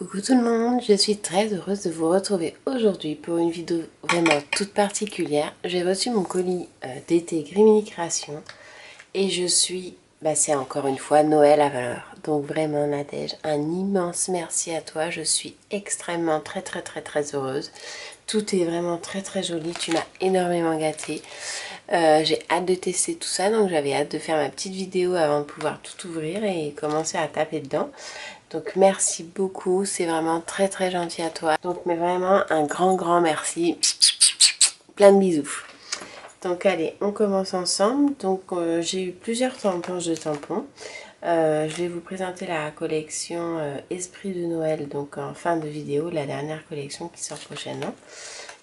Coucou tout le monde, je suis très heureuse de vous retrouver aujourd'hui pour une vidéo vraiment toute particulière. J'ai reçu mon colis d'été Grimini Création et je suis, c'est encore une fois Noël à valeur. Donc vraiment Nadège, un immense merci à toi, je suis extrêmement très heureuse. Tout est vraiment très joli, tu m'as énormément gâtée. J'ai hâte de tester tout ça, donc j'avais hâte de faire ma petite vidéo avant de pouvoir tout ouvrir et commencer à taper dedans. Donc merci beaucoup, c'est vraiment très gentil à toi. Donc mais vraiment un grand merci. Plein de bisous. Donc allez, on commence ensemble. Donc j'ai eu plusieurs planches de tampons. Je vais vous présenter la collection Esprit de Noël, donc en fin de vidéo, la dernière collection qui sort prochainement.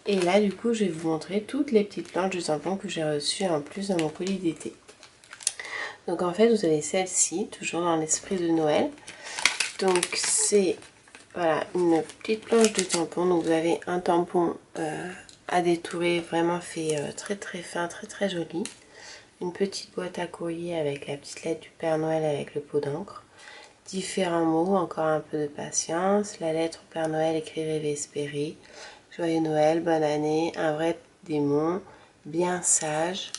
Et là du coup je vais vous montrer toutes les petites planches de tampons que j'ai reçues en plus dans mon colis d'été. Donc en fait vous avez celle-ci, toujours dans l'esprit de Noël. Donc c'est voilà, une petite planche de tampon. Donc vous avez un tampon à détourer vraiment fait très fin, très joli. Une petite boîte à courrier avec la petite lettre du Père Noël avec le pot d'encre. Différents mots, encore un peu de patience. La lettre au Père Noël, écrivez Vespéri. Joyeux Noël, bonne année, un vrai démon, bien sage.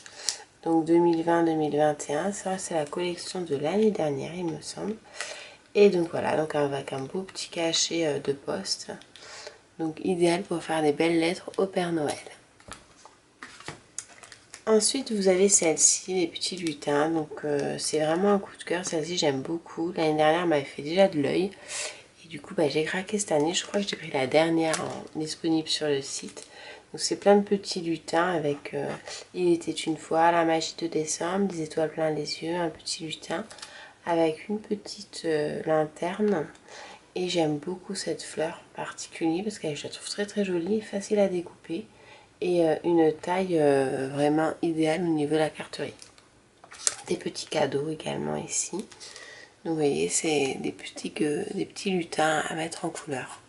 Donc 2020-2021, ça c'est la collection de l'année dernière il me semble. Et donc voilà, donc avec un beau petit cachet de poste. Donc idéal pour faire des belles lettres au Père Noël. Ensuite vous avez celle-ci, les petits lutins. Donc c'est vraiment un coup de cœur, celle-ci j'aime beaucoup. L'année dernière elle m'avait fait déjà de l'œil. Et du coup j'ai craqué cette année, je crois que j'ai pris la dernière disponible sur le site. Donc c'est plein de petits lutins avec Il était une fois, la magie de décembre, des étoiles plein les yeux, un petit lutin avec une petite lanterne. Et j'aime beaucoup cette fleur particulière parce que je la trouve très jolie, facile à découper et une taille vraiment idéale au niveau de la carterie. Des petits cadeaux également ici. Donc vous voyez, c'est des petits lutins à mettre en couleur.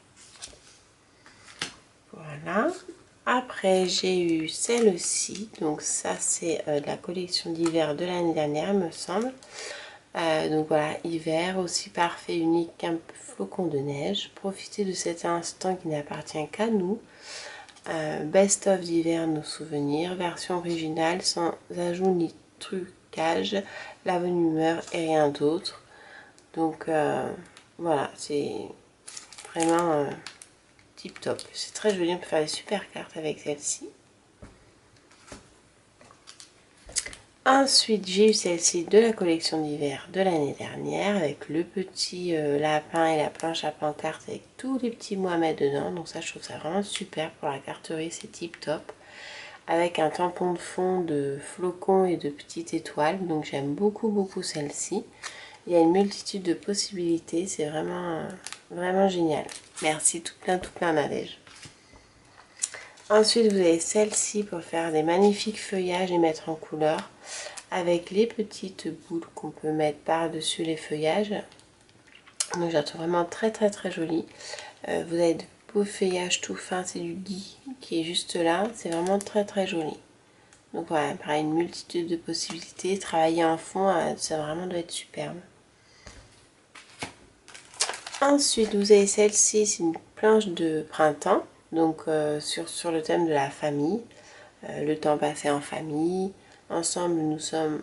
Voilà. Après j'ai eu celle-ci, donc ça c'est de la collection d'hiver de l'année dernière me semble. Donc voilà, hiver aussi parfait, unique qu'un flocon de neige. Profitez de cet instant qui n'appartient qu'à nous. Best of d'hiver, nos souvenirs. Version originale sans ajout ni trucage. La bonne humeur et rien d'autre. Donc voilà, c'est vraiment tip top. C'est très joli, on peut faire des super cartes avec celle-ci. Ensuite, j'ai eu celle-ci de la collection d'hiver de l'année dernière avec le petit lapin et la planche à pancarte avec tous les petits mots à mettre dedans. Donc ça, je trouve ça vraiment super pour la carterie, c'est tip top. Avec un tampon de fond de flocons et de petites étoiles. Donc j'aime beaucoup celle-ci. Il y a une multitude de possibilités, c'est vraiment génial. Merci tout plein Nadège. Ensuite, vous avez celle-ci pour faire des magnifiques feuillages et mettre en couleur avec les petites boules qu'on peut mettre par-dessus les feuillages. Donc, je la trouve vraiment très jolie. Vous avez de beaux feuillages tout fins, c'est du gui qui est juste là. C'est vraiment très joli. Donc voilà, pareil, une multitude de possibilités. Travailler en fond, ça vraiment doit être superbe. Ensuite, vous avez celle-ci, c'est une planche de printemps. Donc sur le thème de la famille, le temps passé en famille, ensemble nous sommes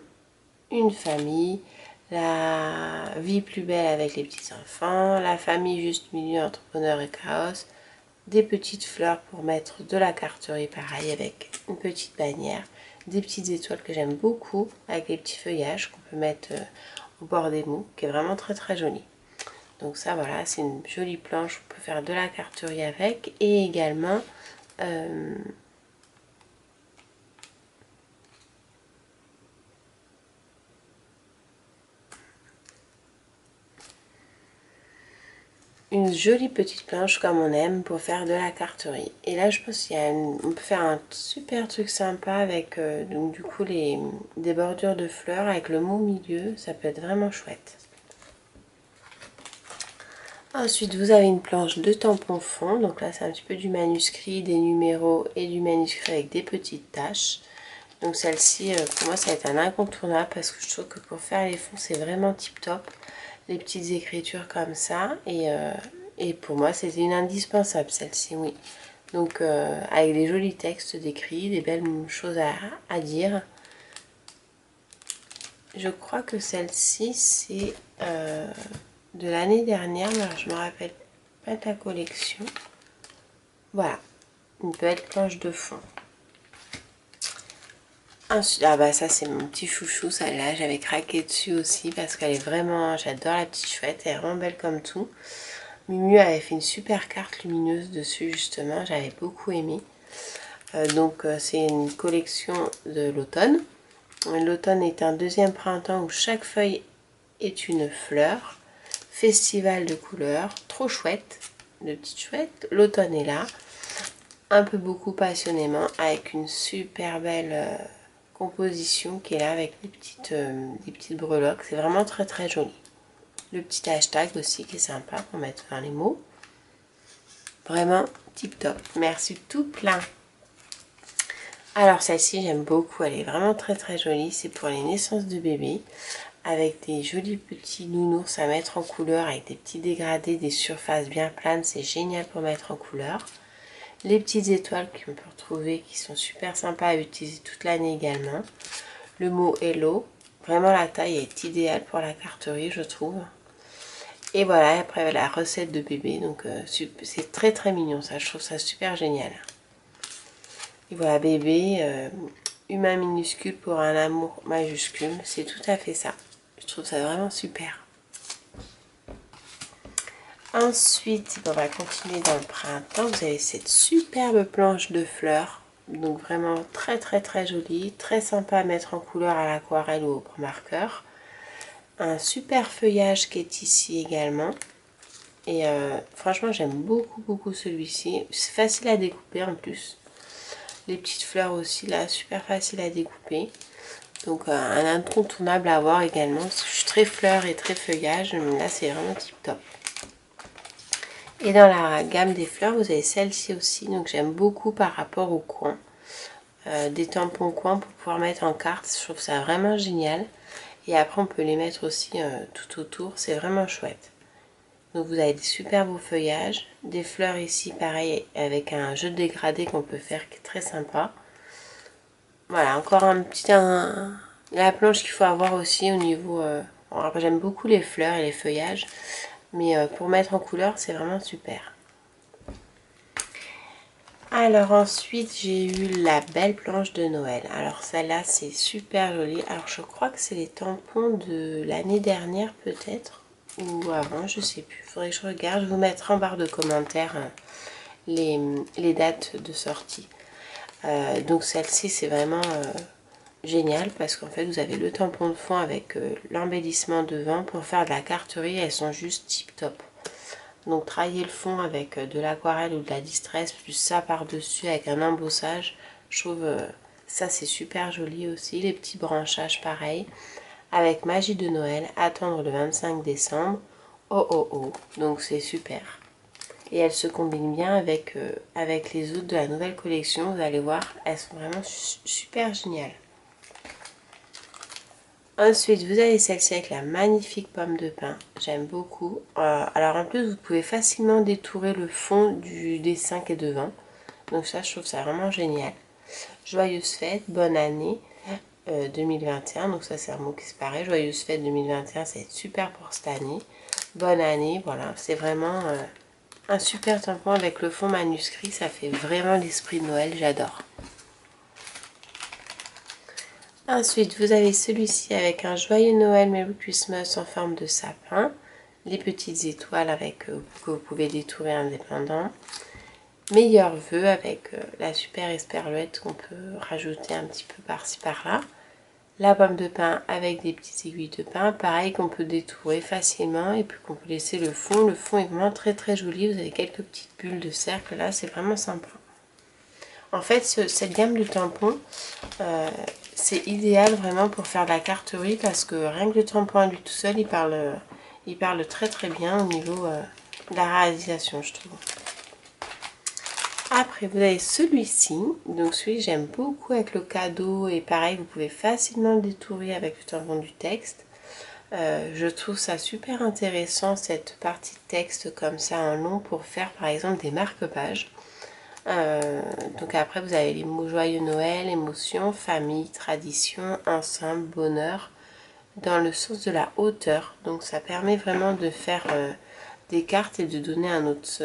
une famille, la vie plus belle avec les petits enfants, la famille juste milieu, entrepreneur et chaos, des petites fleurs pour mettre de la carterie pareil avec une petite bannière, des petites étoiles que j'aime beaucoup avec les petits feuillages qu'on peut mettre au bord des mots, qui est vraiment très joli. Donc ça voilà, c'est une jolie planche, on peut faire de la carterie avec et également une jolie petite planche comme on aime pour faire de la carterie. Et là je pense qu'on peut faire un super truc sympa avec donc du coup des bordures de fleurs avec le mot au milieu, ça peut être vraiment chouette. Ensuite, vous avez une planche de tampon fond. Donc là, c'est un petit peu du manuscrit, des numéros et du manuscrit avec des petites taches. Donc celle-ci, pour moi, ça va être un incontournable parce que je trouve que pour faire les fonds, c'est vraiment tip top. Les petites écritures comme ça. Et Et pour moi, c'était une indispensable, celle-ci, oui. Donc, avec des jolis textes décrits, des belles choses à dire. Je crois que celle-ci, c'est de l'année dernière, mais alors je ne me rappelle pas de la collection. Voilà, une belle planche de fond. Ensuite, ah bah ça c'est mon petit chouchou, celle-là, j'avais craqué dessus aussi parce qu'elle est vraiment, j'adore la petite chouette, elle est vraiment belle comme tout. Mimu avait fait une super carte lumineuse dessus justement, j'avais beaucoup aimé. Donc c'est une collection de l'automne. L'automne est un deuxième printemps où chaque feuille est une fleur. Festival de couleurs, trop chouette, de petites chouettes. L'automne est là, un peu beaucoup passionnément, avec une super belle composition qui est là avec des petites breloques. C'est vraiment très très joli. Le petit hashtag aussi qui est sympa pour mettre dans les mots. Vraiment tip top. Merci tout plein. Alors celle-ci j'aime beaucoup, elle est vraiment très très jolie. C'est pour les naissances de bébés. Avec des jolis petits nounours à mettre en couleur, avec des petits dégradés, des surfaces bien planes. C'est génial pour mettre en couleur. Les petites étoiles qu'on peut retrouver qui sont super sympas à utiliser toute l'année également. Le mot Hello. Vraiment la taille est idéale pour la carterie je trouve. Et voilà, après la recette de bébé. Donc c'est très très mignon ça. Je trouve ça super génial. Et voilà bébé, humain minuscule pour un amour majuscule. C'est tout à fait ça. Je trouve ça vraiment super. Ensuite, on va continuer dans le printemps. Vous avez cette superbe planche de fleurs. Donc vraiment très très très jolie. Très sympa à mettre en couleur à l'aquarelle ou au marqueur. Un super feuillage qui est ici également. Et franchement j'aime beaucoup beaucoup celui-ci. C'est facile à découper en plus. Les petites fleurs aussi là, super facile à découper. Donc un incontournable à avoir également. Je suis très fleurs et très feuillage. Mais là c'est vraiment tip top. Et dans la gamme des fleurs, vous avez celle-ci aussi. Donc j'aime beaucoup par rapport au coin. Des tampons coins pour pouvoir mettre en carte. Je trouve ça vraiment génial. Et après on peut les mettre aussi tout autour. C'est vraiment chouette. Donc vous avez des super beaux feuillages. Des fleurs ici pareil avec un jeu de dégradé qu'on peut faire qui est très sympa. Voilà, encore la planche qu'il faut avoir aussi au niveau... j'aime beaucoup les fleurs et les feuillages. Mais pour mettre en couleur, c'est vraiment super. Alors ensuite, j'ai eu la belle planche de Noël. Alors celle-là, c'est super joli. Alors je crois que c'est les tampons de l'année dernière peut-être. Ou avant, je sais plus. Faudrait que je regarde. Je vais vous mettre en barre de commentaires les dates de sortie. Donc celle-ci, c'est vraiment génial parce qu'en fait, vous avez le tampon de fond avec l'embellissement devant pour faire de la carterie. Elles sont juste tip top. Donc travailler le fond avec de l'aquarelle ou de la distress, plus ça par-dessus avec un embossage. Je trouve ça c'est super joli aussi. Les petits branchages pareil. Avec Magie de Noël, attendre le 25 décembre. Oh oh oh, donc c'est super. Et elles se combinent bien avec les autres de la nouvelle collection. Vous allez voir, elles sont vraiment super géniales. Ensuite, vous avez celle-ci avec la magnifique pomme de pin. J'aime beaucoup. Alors en plus, vous pouvez facilement détourer le fond du dessin qui est devant. Donc ça, je trouve ça vraiment génial. Joyeuse fête, bonne année 2021. Donc ça, c'est un mot qui se paraît. Joyeuse fête 2021, ça va être super pour cette année. Bonne année, voilà. C'est vraiment un super tampon avec le fond manuscrit. Ça fait vraiment l'esprit de Noël, j'adore. Ensuite, vous avez celui-ci avec un joyeux Noël Merry Christmas en forme de sapin. Les petites étoiles avec que vous pouvez détourer indépendant. Meilleurs vœux avec la super esperluette qu'on peut rajouter un petit peu par-ci par-là. La pomme de pin avec des petites aiguilles de pin. Pareil qu'on peut détourer facilement et puis qu'on peut laisser le fond. Le fond est vraiment très très joli. Vous avez quelques petites bulles de cercle là. C'est vraiment sympa. En fait, cette gamme de tampons, c'est idéal vraiment pour faire de la carterie parce que rien que le tampon à lui tout seul, il parle très très bien au niveau de la réalisation, je trouve. Après, vous avez celui-ci. Donc celui j'aime beaucoup avec le cadeau et pareil, vous pouvez facilement le détourer avec le tampon du texte. Je trouve ça super intéressant cette partie de texte comme ça en long pour faire par exemple des marque-pages. Donc après vous avez les mots joyeux Noël, émotion, famille, tradition, ensemble, bonheur, dans le sens de la hauteur. Donc ça permet vraiment de faire des cartes et de donner un autre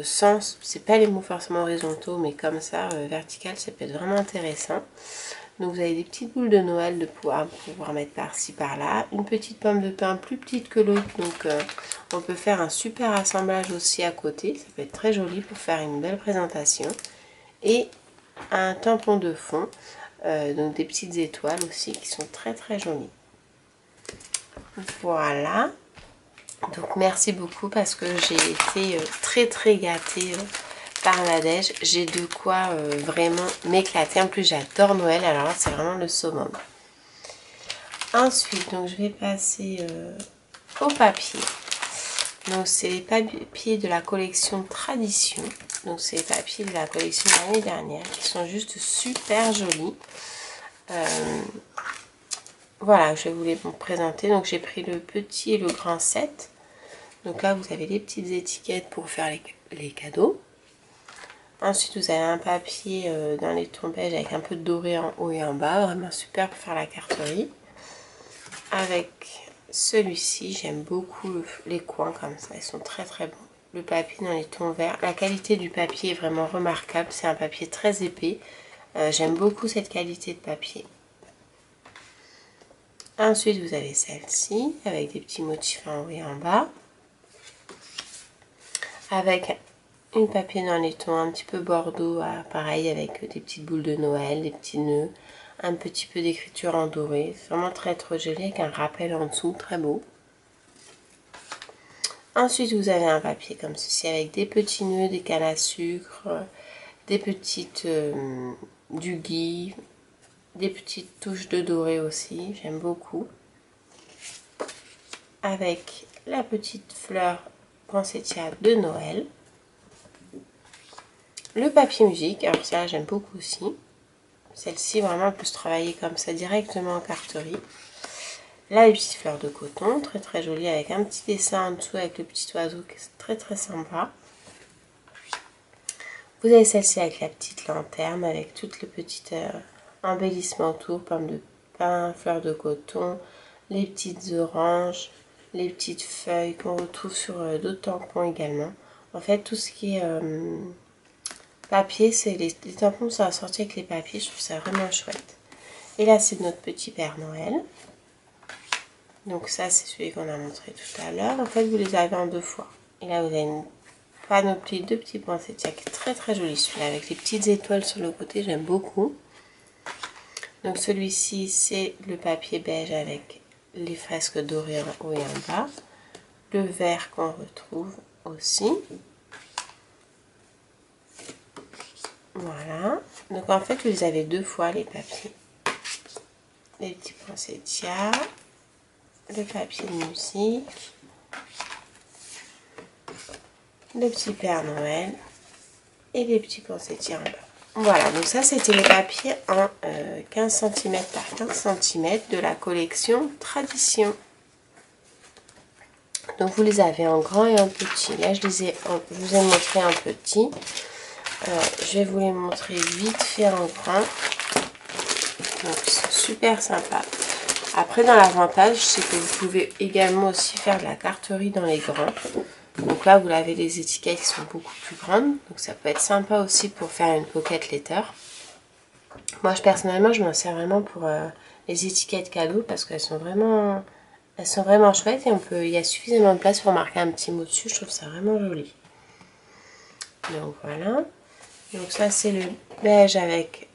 sens. C'est pas les mots forcément horizontaux, mais comme ça, vertical, ça peut être vraiment intéressant. Donc vous avez des petites boules de Noël de pouvoir mettre par-ci par-là. Une petite pomme de pin plus petite que l'autre, donc on peut faire un super assemblage aussi à côté. Ça peut être très joli pour faire une belle présentation. Et un tampon de fond, donc des petites étoiles aussi qui sont très très jolies. Voilà. Donc merci beaucoup parce que j'ai été très très gâtée par Nadège. J'ai de quoi vraiment m'éclater. En plus j'adore Noël, alors là c'est vraiment le summum. Ensuite donc je vais passer au papier. Donc c'est les papiers de la collection Tradition. Donc c'est les papiers de la collection de l'année dernière qui sont juste super jolis. Voilà, je vais vous les présenter. Donc j'ai pris le petit et le grand set. Donc là vous avez les petites étiquettes pour faire les cadeaux. Ensuite vous avez un papier dans les tons beige avec un peu de doré en haut et en bas. Vraiment super pour faire la carterie. Avec celui-ci, j'aime beaucoup les coins comme ça. Ils sont très très bons. Le papier dans les tons verts. La qualité du papier est vraiment remarquable. C'est un papier très épais. J'aime beaucoup cette qualité de papier. Ensuite, vous avez celle-ci avec des petits motifs en haut et en bas. Avec une papier dans les tons un petit peu bordeaux, pareil avec des petites boules de Noël, des petits nœuds, un petit peu d'écriture en doré. C'est vraiment très très joli avec un rappel en dessous, très beau. Ensuite, vous avez un papier comme ceci avec des petits nœuds, des cannes à sucre, des petites du gui, des petites touches de doré aussi, j'aime beaucoup. Avec la petite fleur poinsettia de Noël. Le papier musique, alors ça j'aime beaucoup aussi. Celle-ci vraiment elle peut se travailler comme ça directement en carterie. Là les petites fleurs de coton, très très jolies avec un petit dessin en dessous avec le petit oiseau qui est très très sympa. Vous avez celle-ci avec la petite lanterne avec toutes les petites embellissements autour, pommes de pin, fleurs de coton, les petites oranges, les petites feuilles qu'on retrouve sur d'autres tampons également. En fait tout ce qui est papier, c'est les tampons sont assortis avec les papiers, je trouve ça vraiment chouette. Et là c'est notre petit Père Noël. Donc ça c'est celui qu'on a montré tout à l'heure. En fait vous les avez en deux fois. Et là vous avez une panoplie de petits poinsettias qui est très très joli celui-là avec les petites étoiles sur le côté, j'aime beaucoup. Donc celui-ci c'est le papier beige avec les fresques dorées en haut et en bas. Le vert qu'on retrouve aussi. Voilà. Donc en fait vous avez deux fois les papiers. Les petits poinsettias. Le papier de musique. Le petit Père Noël. Et les petits poinsettias en bas. Voilà, donc ça c'était les papiers en 15 cm par 15 cm de la collection Tradition. Donc vous les avez en grand et en petit. Là je vous ai montré en petit. Je vais vous les montrer vite fait en grand. Donc c'est super sympa. Après dans l'avantage c'est que vous pouvez également aussi faire de la carterie dans les grands. Donc là vous avez les étiquettes qui sont beaucoup plus grandes. Donc ça peut être sympa aussi pour faire une pocket letter. Moi personnellement je m'en sers vraiment pour les étiquettes cadeaux parce qu'elles sont vraiment chouettes et il y a suffisamment de place pour marquer un petit mot dessus. Je trouve ça vraiment joli. Donc voilà. Donc ça c'est le beige avec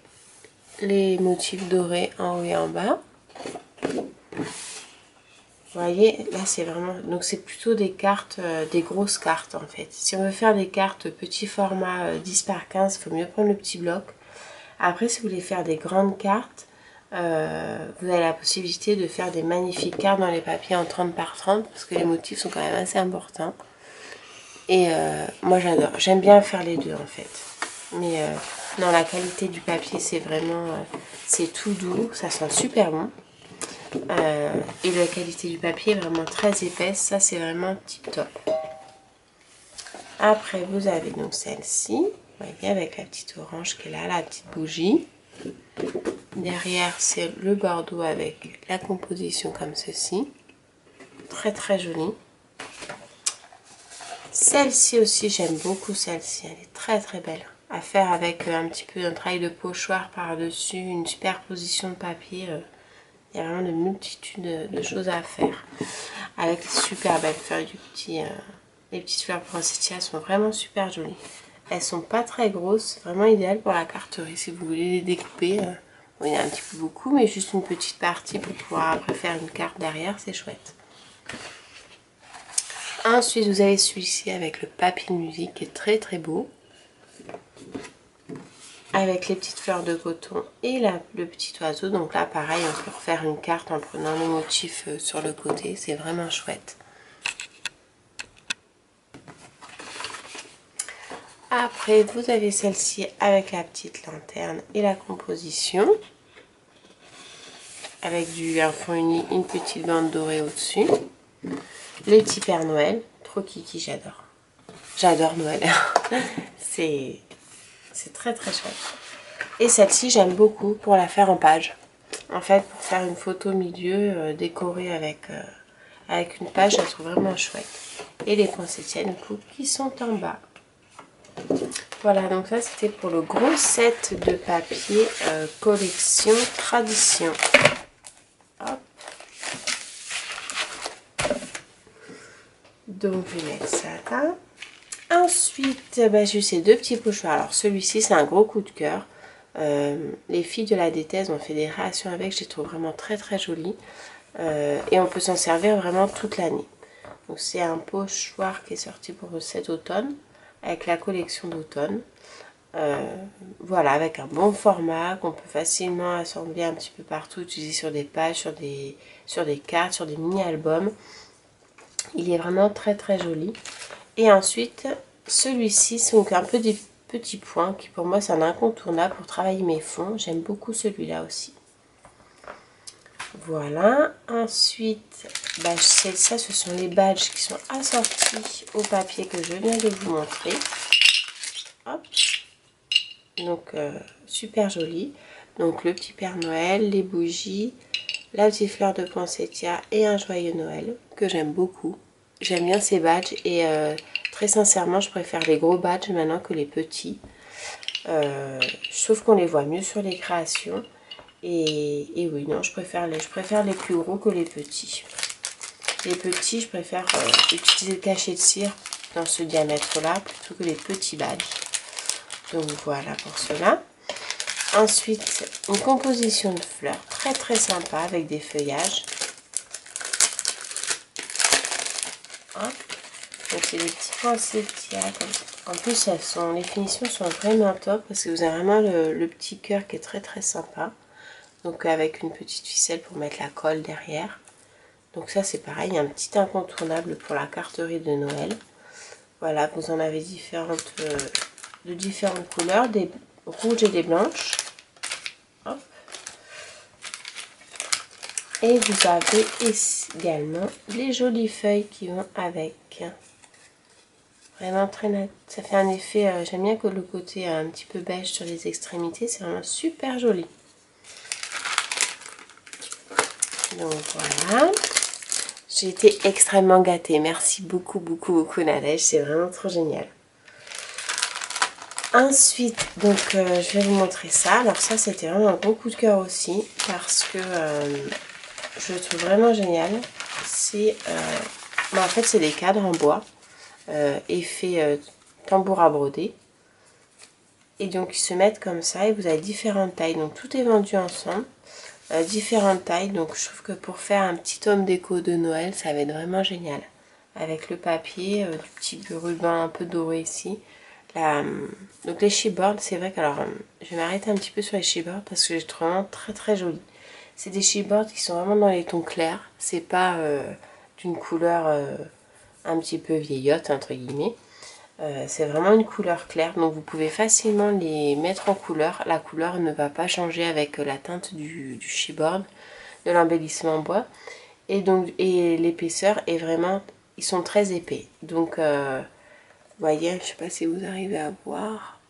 les motifs dorés en haut et en bas. Vous voyez, là c'est vraiment... Donc c'est plutôt des cartes, des grosses cartes en fait. Si on veut faire des cartes petit format 10 par 15, il faut mieux prendre le petit bloc. Après si vous voulez faire des grandes cartes, vous avez la possibilité de faire des magnifiques cartes dans les papiers en 30 par 30 parce que les motifs sont quand même assez importants. Et moi j'adore, j'aime bien faire les deux en fait. Mais non, la qualité du papier c'est vraiment, c'est tout doux, ça sent super bon. Et la qualité du papier est vraiment très épaisse. Ça, c'est vraiment tip top. Après, vous avez donc celle-ci. Vous voyez, avec la petite orange qui est là, la petite bougie. Derrière, c'est le bordeaux avec la composition comme ceci. Très très jolie. Celle-ci aussi, j'aime beaucoup celle-ci. Elle est très très belle. À faire avec un petit peu un travail de pochoir par-dessus, une superposition de papier. Il y a vraiment une multitude de choses à faire. Avec les super belles feuilles du petit... les petites fleurs poinsettias sont vraiment super jolies. Elles sont pas très grosses, vraiment idéales pour la carterie. Si vous voulez les découper, bon, il y a un petit peu beaucoup, mais juste une petite partie pour pouvoir après faire une carte derrière, c'est chouette. Ensuite, vous avez celui-ci avec le papier de musique qui est très très beau. Avec les petites fleurs de coton et le petit oiseau. Donc là, pareil, on peut refaire une carte en prenant le motif sur le côté. C'est vraiment chouette. Après, vous avez celle-ci avec la petite lanterne et la composition. Avec du fond uni, une petite bande dorée au-dessus. Les petits Père Noël. Trop kiki, j'adore. J'adore Noël. C'est très très chouette. Et celle-ci, j'aime beaucoup pour la faire en page. En fait, pour faire une photo au milieu, décorée avec une page, je la trouve vraiment chouette. Et les poinsettias, du coup, qui sont en bas. Voilà, donc ça, c'était pour le gros set de papier collection tradition. Hop. Donc, je vais mettre ça là. Ensuite, j'ai eu ces deux petits pochoirs. Alors, celui-ci, c'est un gros coup de cœur. Les filles de la DTS ont fait des créations avec, je les trouve vraiment très très jolies. Et on peut s'en servir vraiment toute l'année. Donc c'est un pochoir qui est sorti pour cet automne, avec la collection d'automne. Voilà, avec un bon format qu'on peut facilement assembler un petit peu partout, utiliser sur des pages, sur des cartes, sur des mini-albums. Il est vraiment très très joli. Et ensuite, celui-ci, c'est donc un peu des petits points qui pour moi c'est un incontournable pour travailler mes fonds. J'aime beaucoup celui-là aussi. Voilà. Ensuite, ça ce sont les badges qui sont assortis au papier que je viens de vous montrer. Hop. Donc super joli. Donc le petit Père Noël, les bougies, la petite fleur de poinsettia et un joyeux Noël que j'aime beaucoup. J'aime bien ces badges et très sincèrement je préfère les gros badges maintenant que les petits. Je trouve qu'on les voit mieux sur les créations. Et oui, non, je préfère les plus gros que les petits. Les petits, je préfère utiliser le cachet de cire dans ce diamètre-là plutôt que les petits badges. Donc voilà pour cela. Ensuite, une composition de fleurs très très sympa avec des feuillages. Hein, donc c'est des petits poinsettias. En plus, les finitions sont vraiment top parce que vous avez vraiment le petit cœur qui est très très sympa. Donc avec une petite ficelle pour mettre la colle derrière. Donc ça c'est pareil, un petit incontournable pour la carterie de Noël. Voilà, vous en avez de différentes couleurs, des rouges et des blanches. Hop. Et vous avez également les jolies feuilles qui vont avec. Vraiment très net. Ça fait un effet, j'aime bien que le côté un petit peu beige sur les extrémités, c'est vraiment super joli. Donc voilà. J'ai été extrêmement gâtée. Merci beaucoup, beaucoup, beaucoup Nadège. C'est vraiment trop génial. Ensuite, donc je vais vous montrer ça. Alors ça, c'était vraiment un gros coup de cœur aussi. Parce que je le trouve vraiment génial. C'est en fait, c'est des cadres en bois. Effet tambour à broder. Et donc, ils se mettent comme ça. Et vous avez différentes tailles. Donc, tout est vendu ensemble. Différentes tailles, donc je trouve que pour faire un petit homme déco de Noël ça va être vraiment génial avec le papier, le petit ruban un peu doré ici. Donc les chipboards, c'est vrai que je vais m'arrêter un petit peu sur les chipboards parce que je trouve vraiment très très joli. C'est des chipboards qui sont vraiment dans les tons clairs, c'est pas d'une couleur un petit peu vieillotte entre guillemets. C'est vraiment une couleur claire, donc vous pouvez facilement les mettre en couleur. La couleur ne va pas changer avec la teinte du chipboard. de l'embellissement en bois. Et donc, et l'épaisseur est vraiment, ils sont très épais. Donc, vous voyez, je sais pas si vous arrivez à voir.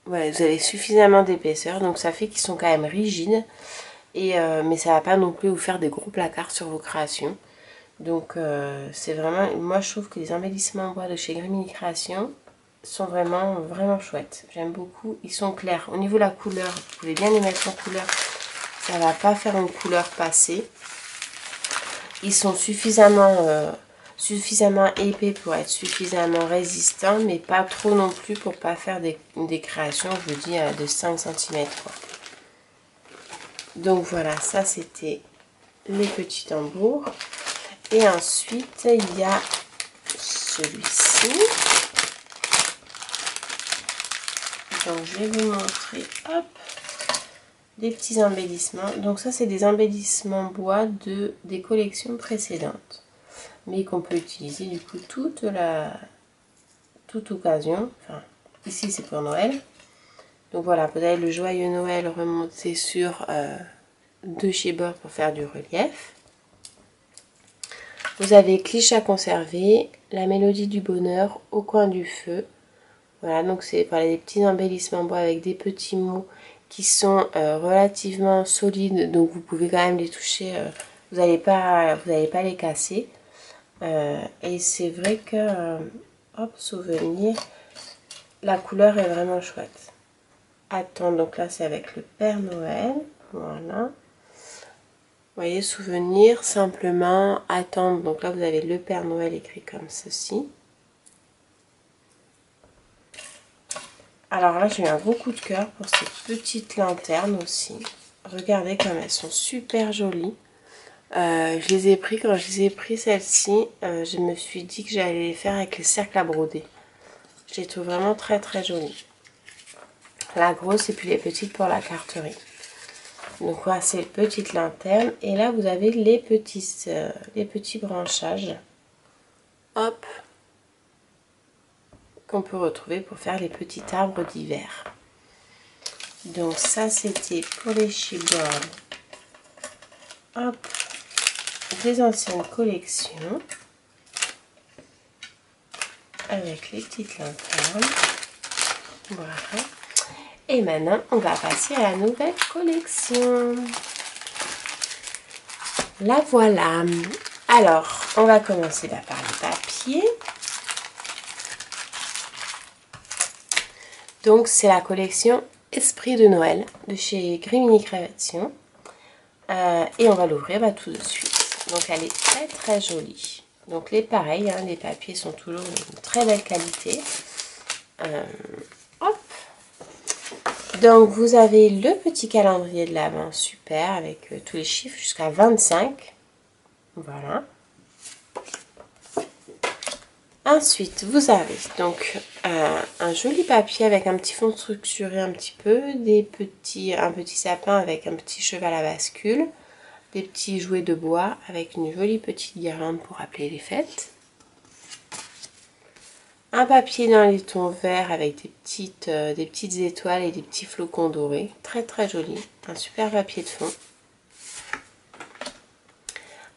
Voilà, vous avez suffisamment d'épaisseur, donc ça fait qu'ils sont quand même rigides. Et, mais ça va pas non plus vous faire des gros placards sur vos créations. Donc c'est vraiment, moi je trouve que les embellissements en bois de chez Grimini Création sont vraiment chouettes. J'aime beaucoup, ils sont clairs. Au niveau de la couleur, vous pouvez bien les mettre en couleur. Ça va pas faire une couleur passée. Ils sont suffisamment épais pour être suffisamment résistants, mais pas trop non plus pour pas faire des créations, je vous dis, de 5 cm. Donc voilà, ça c'était les petits tambours. Et ensuite, il y a celui-ci. Donc je vais vous montrer, hop, des petits embellissements. Donc ça, c'est des embellissements bois des collections précédentes, mais qu'on peut utiliser du coup toute occasion. Enfin, ici c'est pour Noël. Donc voilà, vous avez le joyeux Noël remonté sur de chez Bord pour faire du relief. Vous avez cliché à conserver, la mélodie du bonheur au coin du feu. Voilà, donc c'est des petits embellissements bois avec des petits mots qui sont relativement solides, donc vous pouvez quand même les toucher, vous n'allez pas les casser. Et c'est vrai que, hop, souvenir, la couleur est vraiment chouette. Attends, donc là c'est avec le Père Noël, voilà. Vous voyez, souvenir, simplement, attendre. Donc là vous avez le Père Noël écrit comme ceci. Alors là, j'ai eu un gros coup de cœur pour ces petites lanternes aussi. Regardez comme elles sont super jolies. Je les ai pris, quand je les ai pris celles-ci, je me suis dit que j'allais les faire avec les cercles à broder. Je les trouve vraiment très jolies. La grosse et puis les petites pour la carterie. Donc voilà, c'est les petites lanternes. Et là, vous avez les petits branchages. Hop, qu'on peut retrouver pour faire les petits arbres d'hiver. Donc ça, c'était pour les chipboards. Hop, des anciennes collections avec les petites lanternes. Voilà. Et maintenant, on va passer à la nouvelle collection. La voilà. Alors, on va commencer par le papier. Donc, c'est la collection Esprit de Noël de chez Grimini Création. Et on va l'ouvrir tout de suite. Donc, elle est très jolie. Donc, pareil, hein, les papiers sont toujours de très belle qualité. Hop. Donc, vous avez le petit calendrier de l'Avent, super, avec tous les chiffres jusqu'à 25. Voilà. Ensuite, vous avez donc un joli papier avec un petit fond structuré un petit peu, un petit sapin avec un petit cheval à bascule, des petits jouets de bois avec une jolie petite guirlande pour rappeler les fêtes. Un papier dans les tons verts avec des petites étoiles et des petits flocons dorés. Très joli. Un super papier de fond.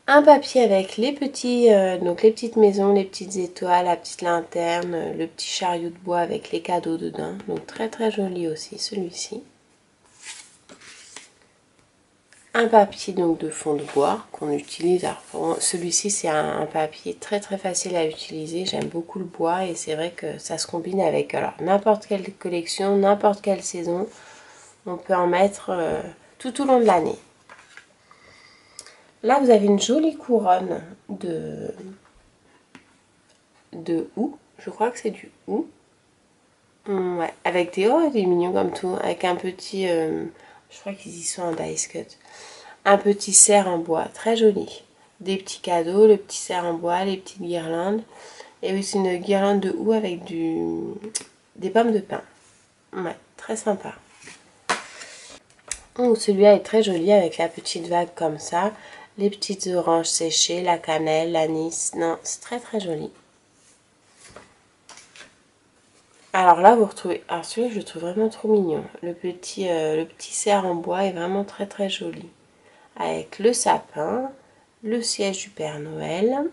Un papier avec les petites maisons, les petites étoiles, la petite lanterne, le petit chariot de bois avec les cadeaux dedans. Donc très joli aussi celui-ci. Un papier donc de fond de bois qu'on utilise. Celui-ci c'est un papier très facile à utiliser. J'aime beaucoup le bois et c'est vrai que ça se combine avec n'importe quelle collection, n'importe quelle saison. On peut en mettre tout au long de l'année. Là vous avez une jolie couronne de houx. Je crois que c'est du houx. Ouais, avec des des mignons comme tout, avec un petit, je crois qu'ils y sont en dice cut. Un petit cerf en bois, très joli. Des petits cadeaux, le petit cerf en bois, les petites guirlandes. Et oui, c'est une guirlande de houx avec des pommes de pin. Ouais, très sympa. Celui-là est très joli avec la petite vague comme ça. Les petites oranges séchées, la cannelle, l'anis. Non, c'est très joli. Alors là, vous retrouvez... Alors celui-là, je le trouve vraiment trop mignon. Le petit cerf en bois est vraiment très joli. avec le sapin, le siège du Père Noël.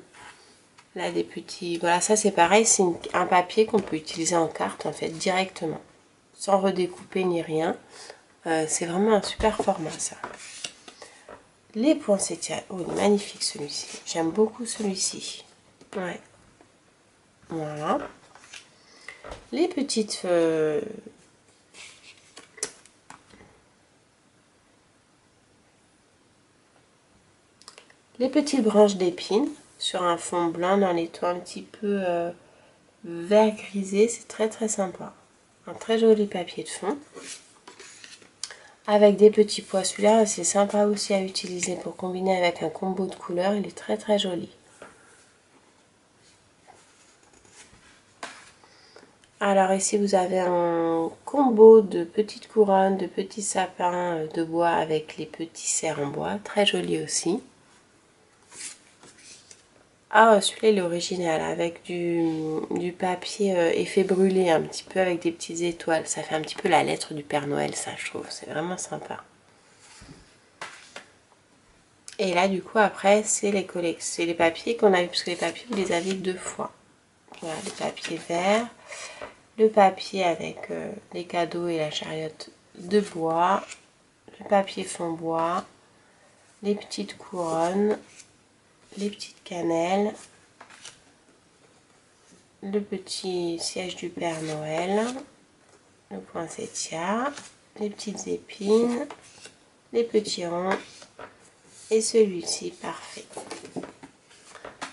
Là des petits, voilà, ça c'est pareil, c'est un papier qu'on peut utiliser en carte en fait directement, sans redécouper ni rien. C'est vraiment un super format ça. Les poinsettias, oh il est magnifique celui-ci, j'aime beaucoup celui-ci. Ouais. Voilà. Les petites les petites branches d'épines sur un fond blanc dans les tons un petit peu vert grisé, c'est très très sympa. Un très joli papier de fond. Avec des petits pois, celui-là c'est sympa aussi à utiliser pour combiner avec un combo de couleurs, il est très très joli. Alors ici vous avez un combo de petites couronnes, de petits sapins de bois avec les petits cerfs en bois, très joli aussi. Ah celui-là il est original avec du papier effet brûlé un petit peu avec des petites étoiles, ça fait un petit peu la lettre du Père Noël ça je trouve, c'est vraiment sympa. Et là du coup après c'est les papiers qu'on a vu, parce que les papiers vous les avez deux fois. Voilà, le papier vert, le papier avec les cadeaux et la chariote de bois, le papier fond bois, les petites couronnes, les petites cannelles, le petit siège du Père Noël, le poinsettia, les petites épines, les petits ronds et celui-ci parfait.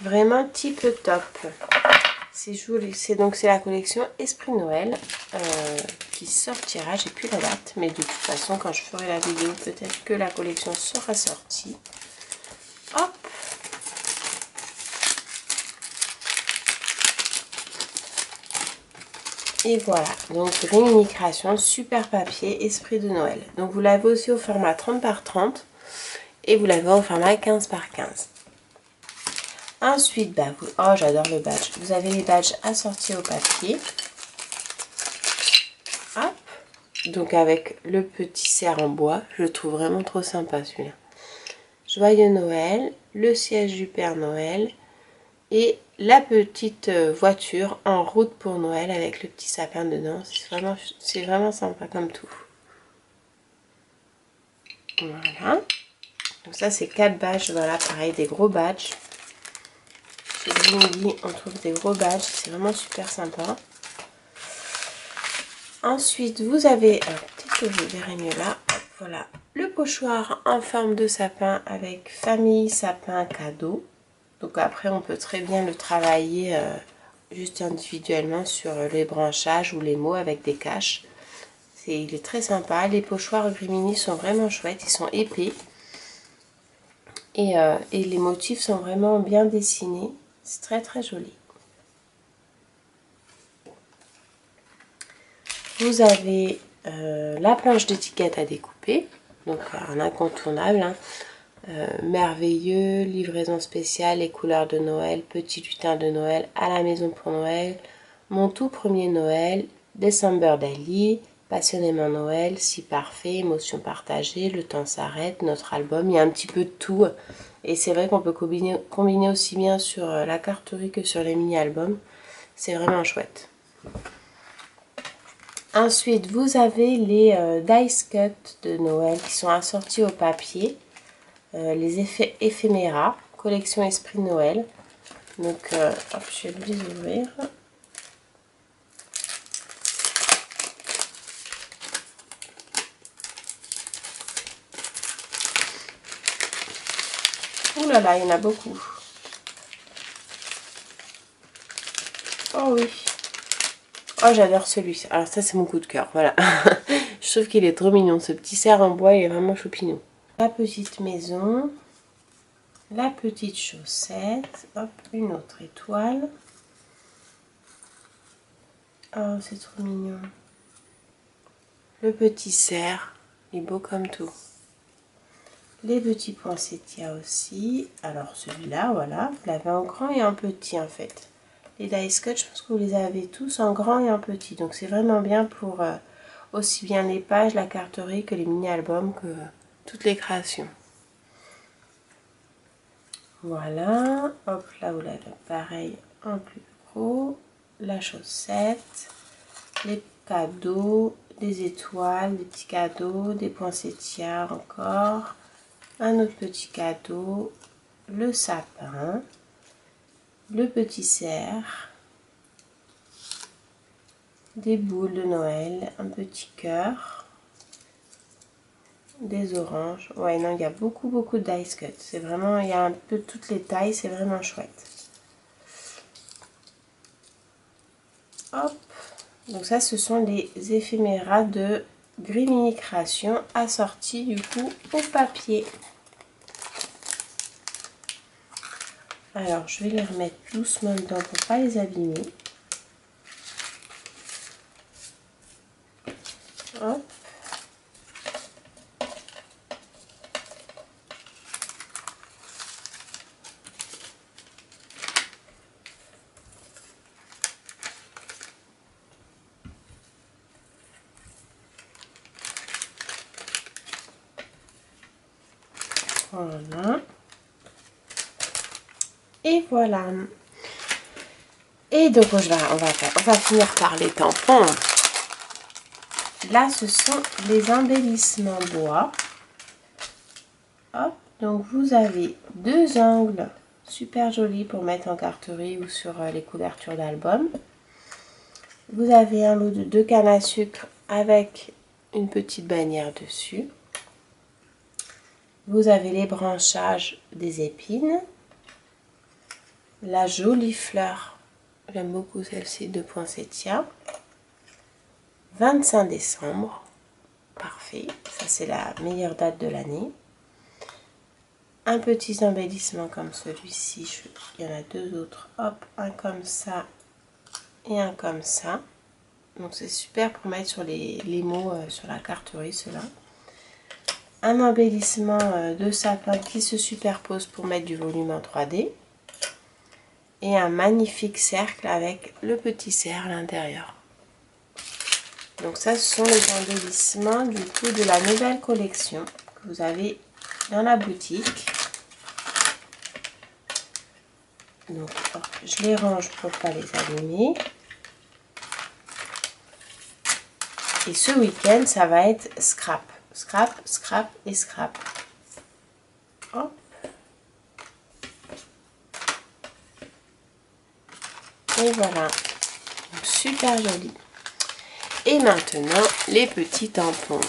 Vraiment type top. C'est joli, c'est la collection Esprit Noël qui sortira, j'ai plus la date, mais de toute façon quand je ferai la vidéo peut-être que la collection sera sortie. Hop. Et voilà, donc Rimini Création, super papier, Esprit de Noël. Donc vous l'avez aussi au format 30 par 30 et vous l'avez au format 15 par 15. Ensuite, oh j'adore le badge. Vous avez les badges assortis au papier. Hop. Donc avec le petit cerf en bois, je le trouve vraiment trop sympa celui-là. Joyeux Noël, le siège du Père Noël et la petite voiture en route pour Noël avec le petit sapin dedans. C'est vraiment sympa comme tout. Voilà. Donc ça c'est 4 badges, voilà pareil des gros badges. Chez Blingy on trouve des gros badges, c'est vraiment super sympa. Ensuite vous avez, peut-être que vous verrez mieux là, voilà, le pochoir en forme de sapin avec famille, sapin, cadeau. Donc après on peut très bien le travailler juste individuellement sur les branchages ou les mots avec des caches. Il est très sympa, les pochoirs Rimini sont vraiment chouettes, ils sont épais. Et les motifs sont vraiment bien dessinés, c'est très très joli. Vous avez la planche d'étiquette à découper, donc un incontournable, hein. Merveilleux, livraison spéciale, les couleurs de Noël, petit lutin de Noël, à la maison pour Noël, mon tout premier Noël, December Daily, passionnément Noël, si parfait, émotion partagée, le temps s'arrête, notre album, il y a un petit peu de tout. Et c'est vrai qu'on peut combiner aussi bien sur la carterie que sur les mini-albums. C'est vraiment chouette. Ensuite, vous avez les dice cut de Noël qui sont assortis au papier. Les effets éphéméras, collection Esprit Noël. Donc, hop, je vais les ouvrir. Ouh là là, il y en a beaucoup. Oh oui. Oh, j'adore celui-ci. Alors ça, c'est mon coup de cœur, voilà. Je trouve qu'il est trop mignon. Ce petit cerf en bois, il est vraiment choupinou. La petite maison. La petite chaussette. Hop, une autre étoile. Oh, c'est trop mignon. Le petit cerf. Il est beau comme tout. Les petits poinsettias aussi. Alors celui-là, voilà, vous l'avez en grand et en petit en fait. Les dice cut, je pense que vous les avez tous en grand et en petit. Donc c'est vraiment bien pour aussi bien les pages, la carterie que les mini-albums, que toutes les créations. Voilà, hop là vous l'avez pareil en plus gros, la chaussette, les cadeaux, des étoiles, des petits cadeaux, des poinsettias encore, un autre petit cadeau, le sapin, le petit cerf, des boules de Noël, un petit cœur, des oranges. Ouais, non, il y a beaucoup d'ice cut. C'est vraiment, il y a un peu toutes les tailles, c'est vraiment chouette. Hop. Donc ça, ce sont les éphéméras de Grimini Création assortis du coup au papier. Alors, je vais les remettre doucement dedans pour pas les abîmer. Hop. Voilà. Et voilà. Et donc on va finir par les tampons. Là, ce sont les embellissements bois. Hop, donc vous avez deux angles super jolis pour mettre en carterie ou sur les couvertures d'albums. Vous avez un lot de 2 cannes à sucre avec une petite bannière dessus. Vous avez les branchages des épines. La jolie fleur, j'aime beaucoup celle-ci de poinsettia. 25 décembre, parfait, ça c'est la meilleure date de l'année. Un petit embellissement comme celui-ci, il y en a deux autres, hop, un comme ça et un comme ça. Donc c'est super pour mettre sur les mots sur la carterie, ceux-là. Un embellissement de sapin qui se superpose pour mettre du volume en 3D. Et un magnifique cercle avec le petit cerf à l'intérieur. Donc ça, ce sont les embellissements du coup de la nouvelle collection que vous avez dans la boutique. Donc je les range pour ne pas les abîmer. Et ce week-end, ça va être scrap. Scrap, scrap et scrap. Hop. Et voilà. Donc, super joli. Et maintenant, les petits tampons.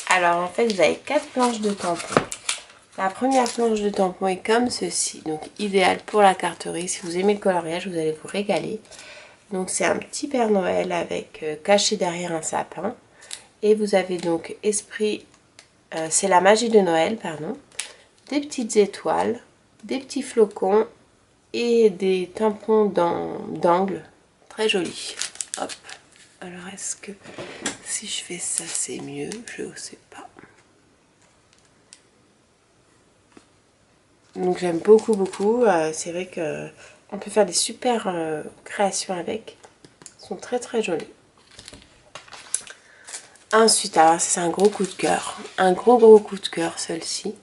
Alors, en fait, vous avez 4 planches de tampons. La première planche de tampons est comme ceci. Donc, idéal pour la carterie. Si vous aimez le coloriage, vous allez vous régaler. Donc, c'est un petit Père Noël avec caché derrière un sapin. Et vous avez donc esprit, c'est la magie de Noël, pardon. Des petites étoiles, des petits flocons et des tampons d'angle. Très jolis. Hop. Alors, est-ce que si je fais ça, c'est mieux? Je ne sais pas. Donc, j'aime beaucoup. C'est vrai que on peut faire des super créations avec. Ils sont très jolis. Ensuite, alors c'est un gros coup de cœur. Un gros coup de cœur, celle-ci.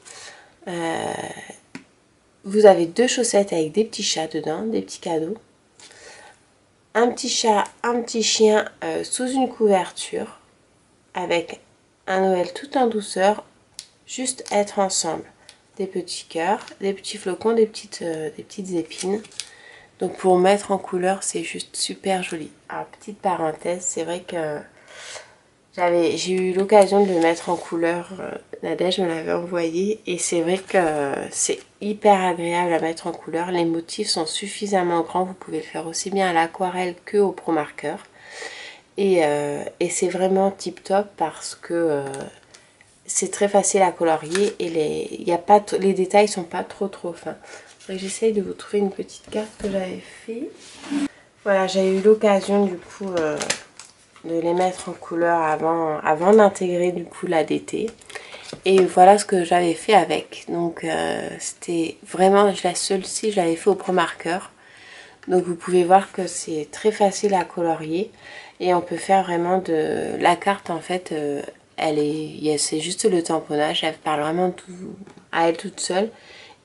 Vous avez 2 chaussettes avec des petits chats dedans, des petits cadeaux. Un petit chat, un petit chien sous une couverture avec un Noël tout en douceur, juste être ensemble. Des petits cœurs, des petits flocons, des petites épines. Donc pour mettre en couleur, c'est juste super joli. Alors petite parenthèse, c'est vrai que j'ai eu l'occasion de le mettre en couleur, Nadège me l'avait envoyé et c'est vrai que c'est hyper agréable à mettre en couleur. Les motifs sont suffisamment grands, vous pouvez le faire aussi bien à l'aquarelle que au pro marqueur. Et c'est vraiment tip top parce que c'est très facile à colorier et les détails sont pas trop fins. J'essaye de vous trouver une petite carte que j'avais fait. Voilà, j'ai eu l'occasion du coup de les mettre en couleur avant d'intégrer du coup la DT. Et voilà ce que j'avais fait avec. Donc c'était vraiment, celle-ci je l'avais fait au pro marqueur. Donc vous pouvez voir que c'est très facile à colorier. Et on peut faire vraiment de la carte en fait, c'est juste le tamponnage. Elle parle vraiment à elle toute seule.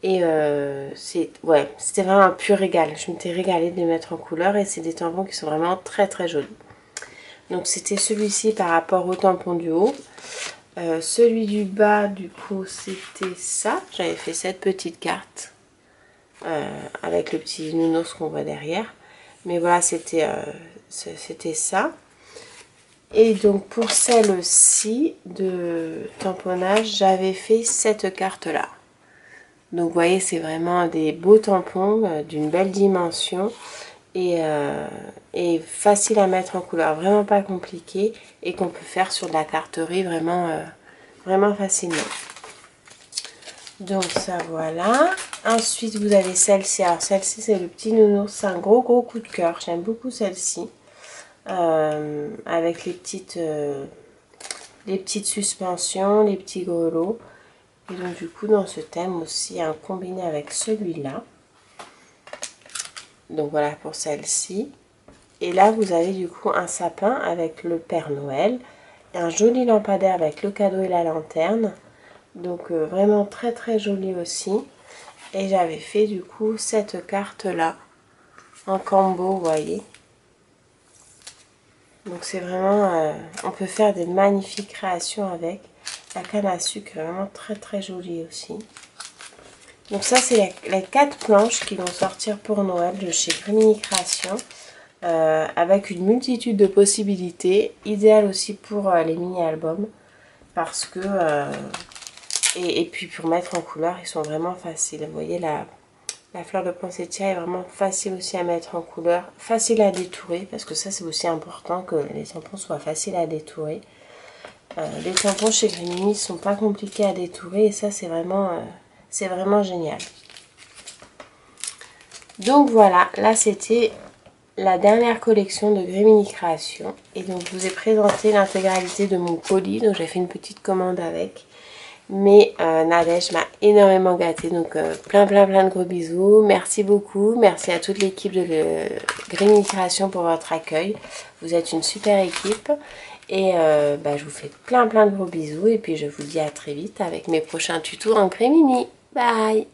Et c'était vraiment un pur régal. Je m'étais régalée de les mettre en couleur et c'est des tampons qui sont vraiment très très jolis. Donc c'était celui-ci par rapport au tampon du haut. Celui du bas, du coup, c'était ça. J'avais fait cette petite carte avec le petit nounours qu'on voit derrière. Mais voilà, c'était ça. Et donc pour celle-ci de tamponnage, j'avais fait cette carte-là. Donc vous voyez, c'est vraiment des beaux tampons d'une belle dimension et facile à mettre en couleur, vraiment pas compliqué et qu'on peut faire sur de la carterie vraiment facilement. Donc ça voilà. Ensuite vous avez celle-ci. Alors celle-ci c'est le petit nounours, c'est un gros coup de cœur. J'aime beaucoup celle-ci. Avec les petites suspensions, les petits grelots. Et donc du coup dans ce thème aussi un combiné avec celui-là. Donc voilà pour celle-ci. Et là vous avez du coup un sapin avec le Père Noël. Un joli lampadaire avec le cadeau et la lanterne. Donc vraiment très très joli aussi. Et j'avais fait du coup cette carte là en combo, vous voyez. Donc c'est vraiment, on peut faire des magnifiques créations avec. La canne à sucre est vraiment très très jolie aussi. Donc ça c'est les 4 planches qui vont sortir pour Noël de chez Grimini Création. Avec une multitude de possibilités. Idéal aussi pour les mini-albums. Parce que... et puis pour mettre en couleur, ils sont vraiment faciles. Vous voyez la fleur de poinsettia est vraiment facile aussi à mettre en couleur, facile à détourer, parce que ça c'est aussi important que les tampons soient faciles à détourer. Les tampons chez Grimini ne sont pas compliqués à détourer et ça c'est vraiment génial. Donc voilà, là c'était la dernière collection de Grimini Création et donc je vous ai présenté l'intégralité de mon colis, donc j'ai fait une petite commande avec. Mais Nadège m'a énormément gâtée, donc plein de gros bisous. Merci beaucoup, merci à toute l'équipe de Grimini Création pour votre accueil. Vous êtes une super équipe et je vous fais plein de gros bisous et puis je vous dis à très vite avec mes prochains tutos en Grimini. Bye!